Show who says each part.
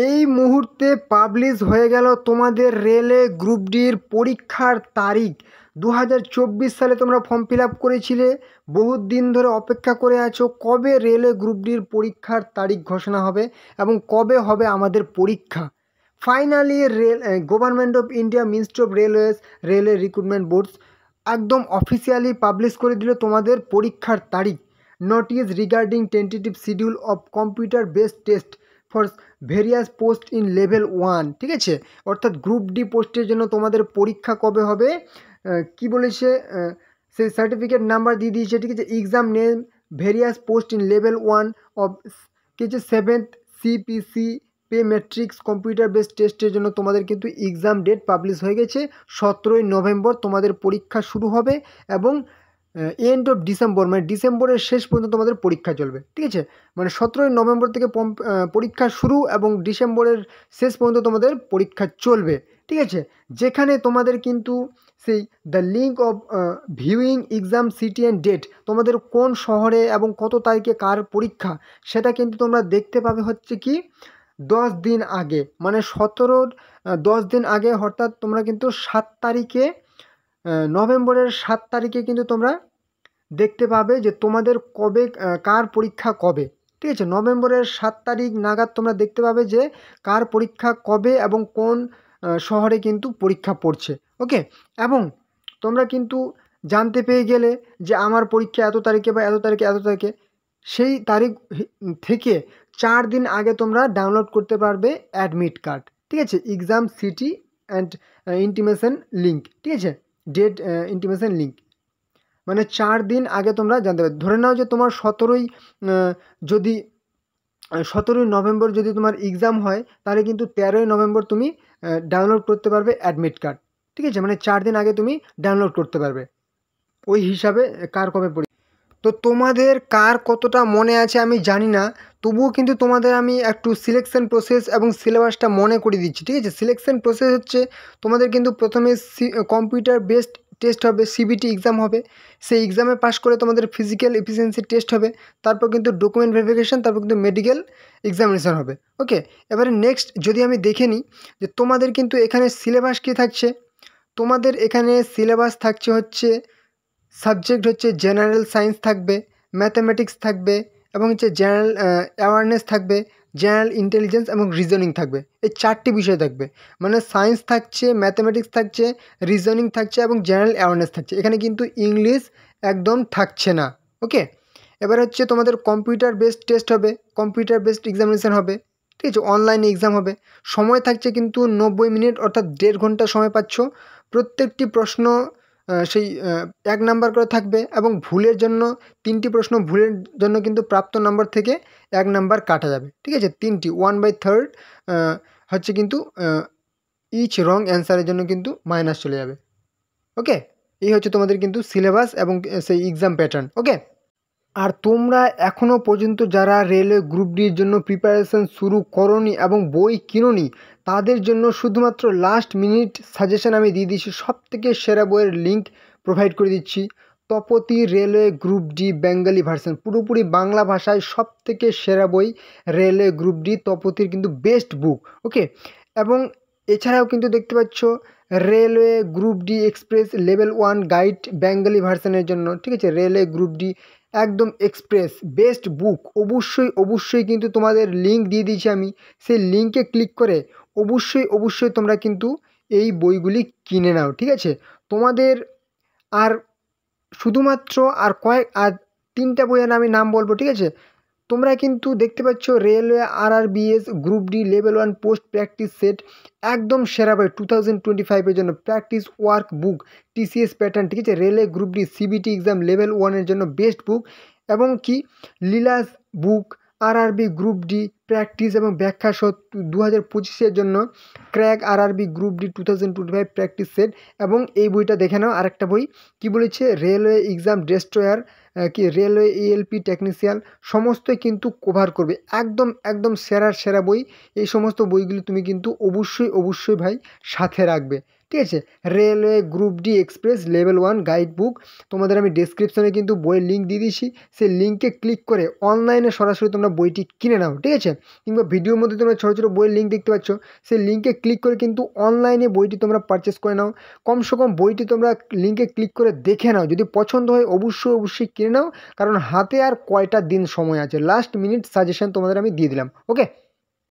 Speaker 1: এই মুহূর্তে পাবলিশ হয়ে গেল তোমাদের রেলে গ্রুপ ডির পরীক্ষার তারিখ। 2024 সালে তোমরা ফর্ম ফিল আপ করেছিলে, বহুত দিন ধরে অপেক্ষা করে আছো কবে রেলে গ্রুপ ডির পরীক্ষার তারিখ ঘোষণা হবে এবং কবে হবে আমাদের পরীক্ষা। Finally government of India, ministry of railways, railway recruitment boards একদম অফিসিয়ালি পাবলিশ করে দিল তোমাদের পরীক্ষার তারিখ। Notice regarding tentative schedule of computer based test for various post in level 1। ঠিক আছে, অর্থাৎ গ্রুপ ডি পোস্টের জন্য তোমাদের পরীক্ষা কবে হবে কি বলেছে, সেই সার্টিফিকেট নাম্বার দিয়ে দিয়েছে। ঠিক আছে, exam name various post in level 1 of কি হচ্ছে 7th CPC pay matrix computer based টেস্টের জন্য তোমাদের কিন্তু এক্সাম ডেট পাবলিশ হয়ে গেছে। 17ই নভেম্বর তোমাদের পরীক্ষা শুরু হবে এবং এন্ড অফ ডিসেম্বর, মানে ডিসেম্বরের শেষ পর্যন্ত তোমাদের পরীক্ষা চলবে। ঠিক আছে, মানে 17ই নভেম্বর থেকে পরীক্ষা শুরু এবং ডিসেম্বরের শেষ পর্যন্ত তোমাদের পরীক্ষা চলবে। ঠিক আছে, যেখানে তোমাদের কিন্তু সেই the link of viewing exam city and date, তোমাদের কোন শহরে এবং কত তারিখে কার পরীক্ষা সেটা কিন্তু তোমরা দেখতে পাবে হচ্ছে কি 10 দিন আগে, মানে 10 দিন আগে, অর্থাৎ তোমরা কিন্তু 7 তারিখে, নভেম্বরের 7 তারিখে কিন্তু তোমরা দেখতে পাবে যে তোমাদের কবে কার পরীক্ষা কবে। ঠিক আছে, নভেম্বরের 7 তারিখ নাগাদ তোমরা দেখতে পাবে যে কার পরীক্ষা কবে এবং কোন শহরে কিন্তু পরীক্ষা পড়ছে। ওকে, এবং তোমরা কিন্তু জানতে পেয়ে গেলে যে আমার পরীক্ষা এত তারিখে বা এত তারিখে এত তারিখে, সেই তারিখ থেকে 4 দিন আগে তোমরা ডাউনলোড করতে পারবে অ্যাডমিট কার্ড। ঠিক আছে, exam city and intimation link. ঠিক আছে, ডেট ইন্টিমেশন লিঙ্ক, মানে 4 দিন আগে তোমরা জানতে পারবে। ধরে নাও যে তোমার 17ই নভেম্বর যদি তোমার এক্সাম হয়, তাহলে কিন্তু 13ই নভেম্বর তুমি ডাউনলোড করতে পারবে অ্যাডমিট কার্ড। ঠিক আছে, মানে 4 দিন আগে তুমি ডাউনলোড করতে পারবে, ওই হিসাবে কার কবে পড়ি। তো তোমাদের কার কতটা মনে আছে আমি জানি না, তবুও কিন্তু তোমাদের আমি একটু সিলেকশন প্রসেস এবং সিলেবাসটা মনে করে দিচ্ছি। ঠিক আছে, সিলেকশন প্রসেস হচ্ছে তোমাদের কিন্তু প্রথমে কম্পিউটার বেসড টেস্ট হবে, সিবিটি এক্সাম হবে। সেই এক্সামে পাশ করে তোমাদের ফিজিক্যাল এফিসিয়েন্সি টেস্ট হবে, তারপর কিন্তু ডকুমেন্ট ভেরিফিকেশান, তারপর কিন্তু মেডিকেল এক্সামিনেশান হবে। ওকে, এবারে নেক্সট যদি আমি দেখে নিই যে তোমাদের কিন্তু এখানে সিলেবাস কী থাকছে। তোমাদের এখানে সিলেবাস থাকছে হচ্ছে সাবজেক্ট হচ্ছে জেনারেল সায়েন্স থাকবে, ম্যাথামেটিক্স থাকবে এবং হচ্ছে জেনারেল অ্যাওয়ারনেস থাকবে, জেনারেল ইন্টেলিজেন্স এবং রিজনিং থাকবে। এই 4টি বিষয় থাকবে, মানে সায়েন্স থাকছে, ম্যাথামেটিক্স থাকছে, রিজনিং থাকছে এবং জেনারেল অ্যাওয়ারনেস থাকছে। এখানে কিন্তু ইংলিশ একদম থাকছে না। ওকে, এবার হচ্ছে তোমাদের কম্পিউটার বেসড টেস্ট হবে, কম্পিউটার বেসড এক্সামিনেশান হবে। ঠিক আছে, অনলাইনে এক্সাম হবে। সময় থাকছে কিন্তু 90 মিনিট, অর্থাৎ 1.5 ঘন্টা সময় পাচ্ছ। প্রত্যেকটি প্রশ্ন সেই 1 নাম্বার করে থাকবে এবং ভুলের জন্য 3টি প্রশ্ন ভুলের জন্য কিন্তু প্রাপ্ত নাম্বার থেকে 1 নাম্বার কাটা যাবে। ঠিক আছে, 3টি 1/3 হচ্ছে কিন্তু ইচ রং অ্যান্সারের জন্য কিন্তু মাইনাস চলে যাবে। ওকে, এই হচ্ছে তোমাদের কিন্তু সিলেবাস এবং সেই এক্সাম প্যাটার্ন। ওকে, আর তোমরা এখনও পর্যন্ত যারা রেলওয়ে গ্রুপ ডির জন্য প্রিপারেশান শুরু করোনি এবং বই কিনোনি, তাদের জন্য শুধুমাত্র লাস্ট মিনিট সাজেশন আমি দিয়ে দিচ্ছি। সবথেকে সেরা বইয়ের লিঙ্ক প্রোভাইড করে দিচ্ছি, Tapati railway group D Bengali version, পুরোপুরি বাংলা ভাষায় সবথেকে সেরা বই রেলওয়ে গ্রুপ ডি, তপতির কিন্তু বেস্ট বুক। ওকে, এবং এছাড়াও কিন্তু দেখতে পাচ্ছ railway group D express level 1 guide Bengali ভার্সনের জন্য। ঠিক আছে, রেলওয়ে গ্রুপ ডি একদম এক্সপ্রেস বেস্ট বুক। অবশ্যই কিন্তু তোমাদের লিঙ্ক দিয়ে দিয়েছি আমি, সেই লিঙ্কে ক্লিক করে অবশ্যই তোমরা কিন্তু এই বইগুলি কিনে নাও। ঠিক আছে, তোমাদের আর শুধুমাত্র আর 3টা বইয়ের আমি নাম বলবো। ঠিক আছে, তোমরা কিন্তু দেখতে পাচ্ছ railway RRBS group D level 1 post practice set, একদম সেরা বই 2025-এর জন্য। Practice workbook TCS pattern. ঠিক আছে, railway group D CBT exam level 1-এর জন্য বেস্ট বুক। এবং কি লীলাস book RRB group D practice এবং ব্যাখ্যা সহ 2025-এর জন্য crack RRB group D 2025 practice set. এবং এই বইটা দেখে নাও, আরেকটা বই কি বলেছে, রেলওয়ে এক্সাম ডেস্ট্রয়ার, কি রেলওয়ে ELP টেকনিশিয়ান, সমস্তই কিন্তু কভার করবে। একদম সেরা বই। এই সমস্ত বইগুলি তুমি কিন্তু অবশ্যই ভাই সাথে রাখবে। ঠিক আছে। Railway group D express level 1 guide book, তোমাদের আমি ডেসক্রিপশনে কিন্তু বইয়ের লিঙ্ক দিয়ে দিয়েছি, সেই লিঙ্কে ক্লিক করে অনলাইনে সরাসরি তোমরা বইটি কিনে নাও, ঠিক আছে। কিংবা ভিডিওর মধ্যে তোমরা ছোটো ছোটো বইয়ের লিঙ্ক দেখতে পাচ্ছ, সেই লিঙ্কে ক্লিক করে কিন্তু অনলাইনে বইটি তোমরা পারচেস করে নাও। কমসে কম বইটি তোমরা লিঙ্কে ক্লিক করে দেখে নাও, যদি পছন্দ হয় অবশ্যই কিনে নাও, কারণ হাতে আর কয়টা দিন সময় আছে। লাস্ট মিনিট সাজেশন তোমাদের আমি দিয়ে দিলাম, ওকে।